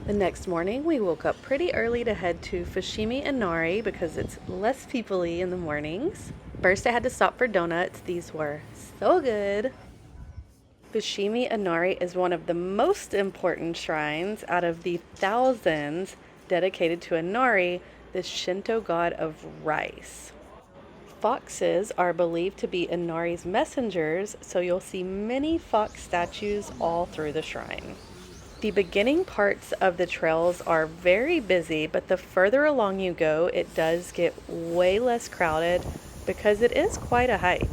The next morning, we woke up pretty early to head to Fushimi Inari because it's less people-y in the mornings. First, I had to stop for donuts. These were so good. Fushimi Inari is one of the most important shrines out of the thousands dedicated to Inari, the Shinto god of rice. Foxes are believed to be Inari's messengers, so you'll see many fox statues all through the shrine. The beginning parts of the trails are very busy, but the further along you go, it does get way less crowded because it is quite a hike.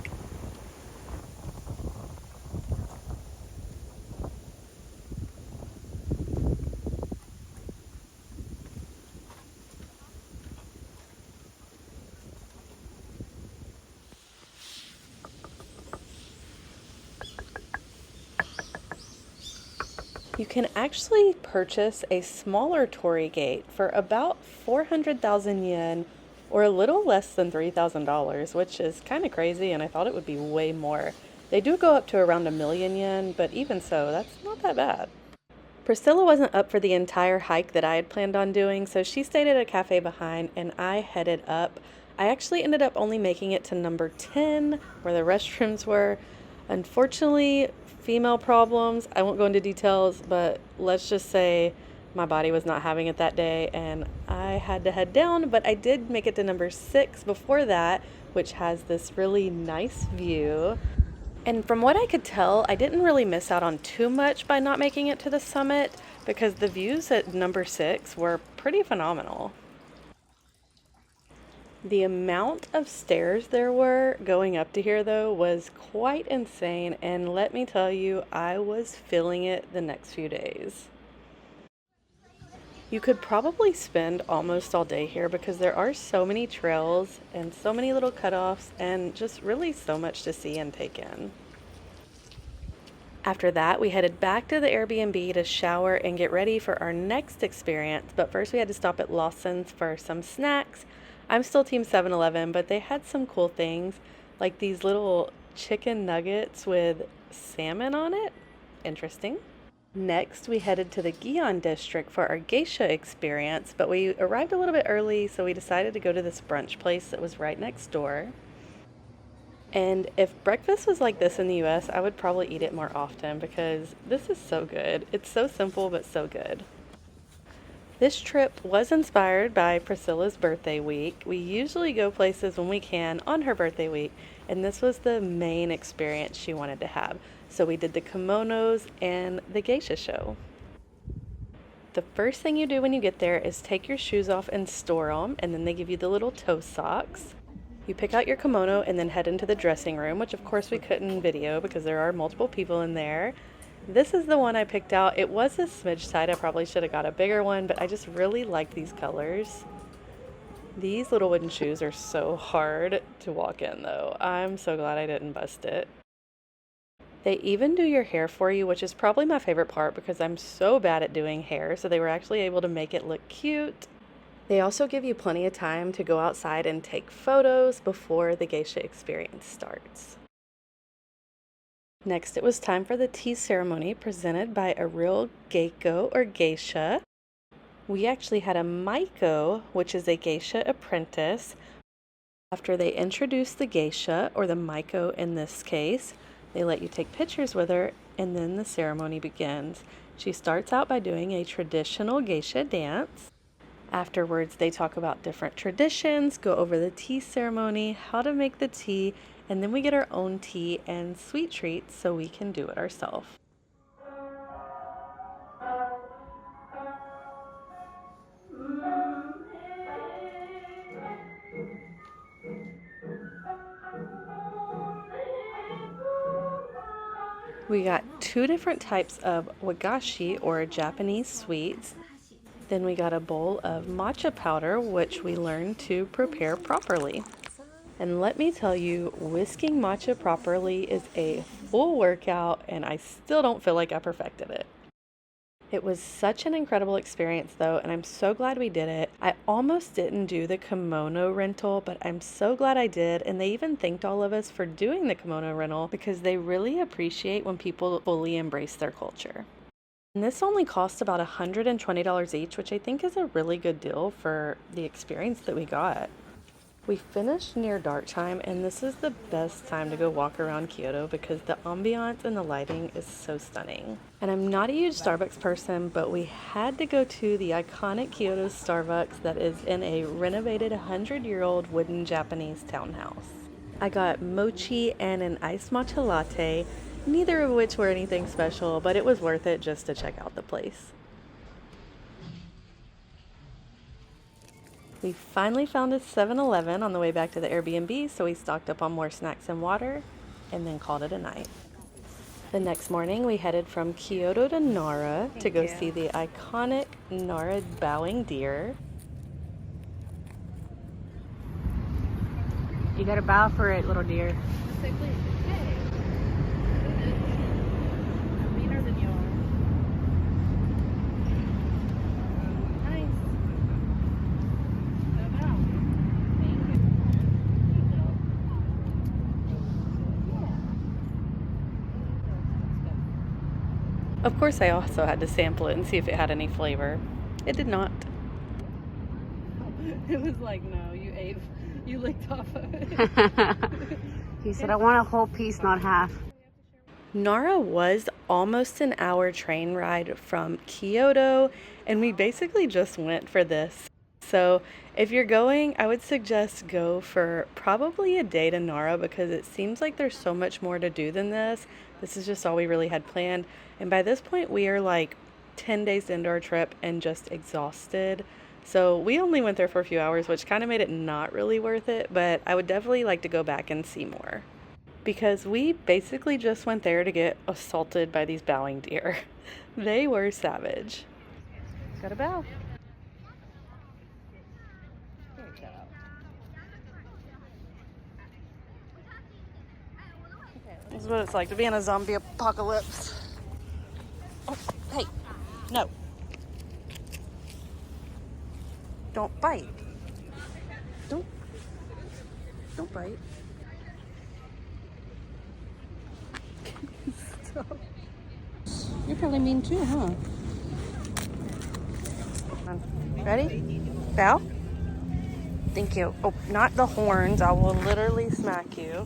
You can actually purchase a smaller torii gate for about 400,000 yen or a little less than $3,000, which is kind of crazy, and I thought it would be way more. They do go up to around a million yen, but even so, that's not that bad. Priscilla wasn't up for the entire hike that I had planned on doing, so she stayed at a cafe behind and I headed up. I actually ended up only making it to number 10, where the restrooms were. Unfortunately, female problems. I won't go into details, but let's just say my body was not having it that day and I had to head down, but I did make it to number 6 before that, which has this really nice view. And from what I could tell, I didn't really miss out on too much by not making it to the summit because the views at number 6 were pretty phenomenal. The amount of stairs there were going up to here, though, was quite insane, and let me tell you, I was feeling it the next few days. You could probably spend almost all day here because there are so many trails and so many little cutoffs and just really so much to see and take in. After that, we headed back to the Airbnb to shower and get ready for our next experience, but first we had to stop at Lawson's for some snacks. I'm still Team 7-Eleven, but they had some cool things, like these little chicken nuggets with salmon on it. Interesting. Next, we headed to the Gion District for our geisha experience, but we arrived a little bit early, so we decided to go to this brunch place that was right next door. And if breakfast was like this in the US, I would probably eat it more often because this is so good. It's so simple, but so good. This trip was inspired by Priscilla's birthday week. We usually go places when we can on her birthday week, and this was the main experience she wanted to have. So we did the kimonos and the geisha show. The first thing you do when you get there is take your shoes off and store them, and then they give you the little toe socks. You pick out your kimono and then head into the dressing room, which of course we couldn't video because there are multiple people in there. This is the one I picked out. It was a smidge tight. I probably should have got a bigger one, but I just really like these colors. These little wooden shoes are so hard to walk in though. I'm so glad I didn't bust it. They even do your hair for you, which is probably my favorite part because I'm so bad at doing hair, so they were actually able to make it look cute. They also give you plenty of time to go outside and take photos before the geisha experience starts. Next, it was time for the tea ceremony presented by a real geiko or geisha. We actually had a Maiko, which is a geisha apprentice. After they introduce the geisha, or the Maiko in this case, they let you take pictures with her, and then the ceremony begins. She starts out by doing a traditional geisha dance. Afterwards, they talk about different traditions, go over the tea ceremony, how to make the tea, and then we get our own tea and sweet treats so we can do it ourselves. We got 2 different types of wagashi or Japanese sweets. Then we got a bowl of matcha powder, which we learned to prepare properly. And let me tell you, whisking matcha properly is a full workout, and I still don't feel like I perfected it. It was such an incredible experience, though, and I'm so glad we did it. I almost didn't do the kimono rental, but I'm so glad I did, and they even thanked all of us for doing the kimono rental because they really appreciate when people fully embrace their culture. And this only cost about $120 each, which I think is a really good deal for the experience that we got. We finished near dark time, and this is the best time to go walk around Kyoto because the ambiance and the lighting is so stunning. And I'm not a huge Starbucks person, but we had to go to the iconic Kyoto Starbucks that is in a renovated 100-year-old wooden Japanese townhouse. I got mochi and an iced matcha latte, neither of which were anything special, but it was worth it just to check out the place. We finally found a 7-Eleven on the way back to the Airbnb, so we stocked up on more snacks and water, and then called it a night. The next morning, we headed from Kyoto to Nara to go see the iconic Nara bowing deer. You gotta bow for it, little deer. Of course, I also had to sample it and see if it had any flavor. It did not. It was like, no, you licked off of it. He said, I want a whole piece, not half. Nara was almost an hour train ride from Kyoto, and we basically just went for this. So if you're going, I would suggest go for probably a day to Nara because it seems like there's so much more to do than this. This is just all we really had planned. And by this point, we are like 10 days into our trip and just exhausted. So we only went there for a few hours, which kind of made it not really worth it. But I would definitely like to go back and see more. Because we basically just went there to get assaulted by these bowing deer. They were savage. Gotta bow. This is what it's like to be in a zombie apocalypse. Oh, hey, no. Don't bite. Don't bite. Stop. You're probably mean too, huh? Ready? Bow. Thank you. Oh, not the horns. I will literally smack you.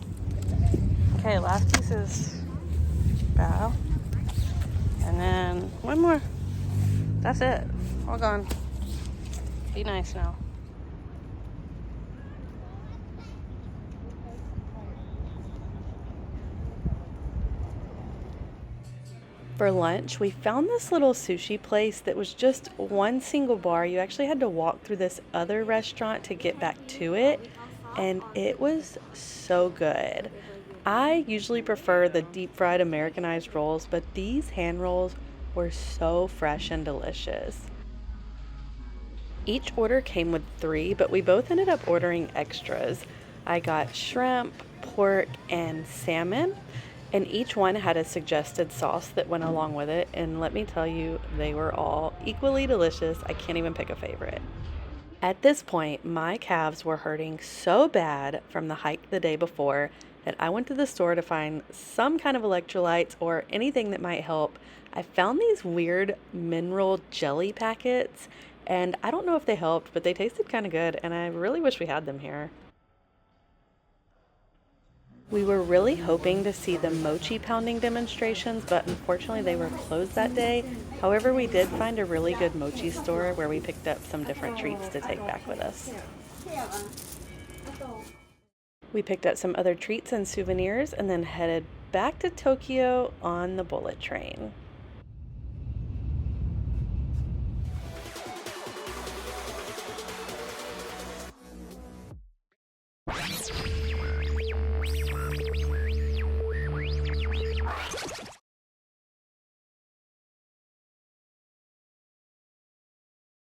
Okay, last piece is bow. And then one more. That's it. All gone. Be nice now. For lunch, we found this little sushi place that was just one single bar. You actually had to walk through this other restaurant to get back to it, and it was so good. I usually prefer the deep fried Americanized rolls, but these hand rolls were so fresh and delicious. Each order came with 3, but we both ended up ordering extras. I got shrimp, pork, and salmon, and each one had a suggested sauce that went along with it, and let me tell you, they were all equally delicious. I can't even pick a favorite. At this point, my calves were hurting so bad from the hike the day before that I went to the store to find some kind of electrolytes or anything that might help. I found these weird mineral jelly packets, and I don't know if they helped, but they tasted kind of good, and I really wish we had them here. We were really hoping to see the mochi pounding demonstrations, but unfortunately they were closed that day. However, we did find a really good mochi store where we picked up some different treats to take back with us. We picked up some other treats and souvenirs and then headed back to Tokyo on the bullet train.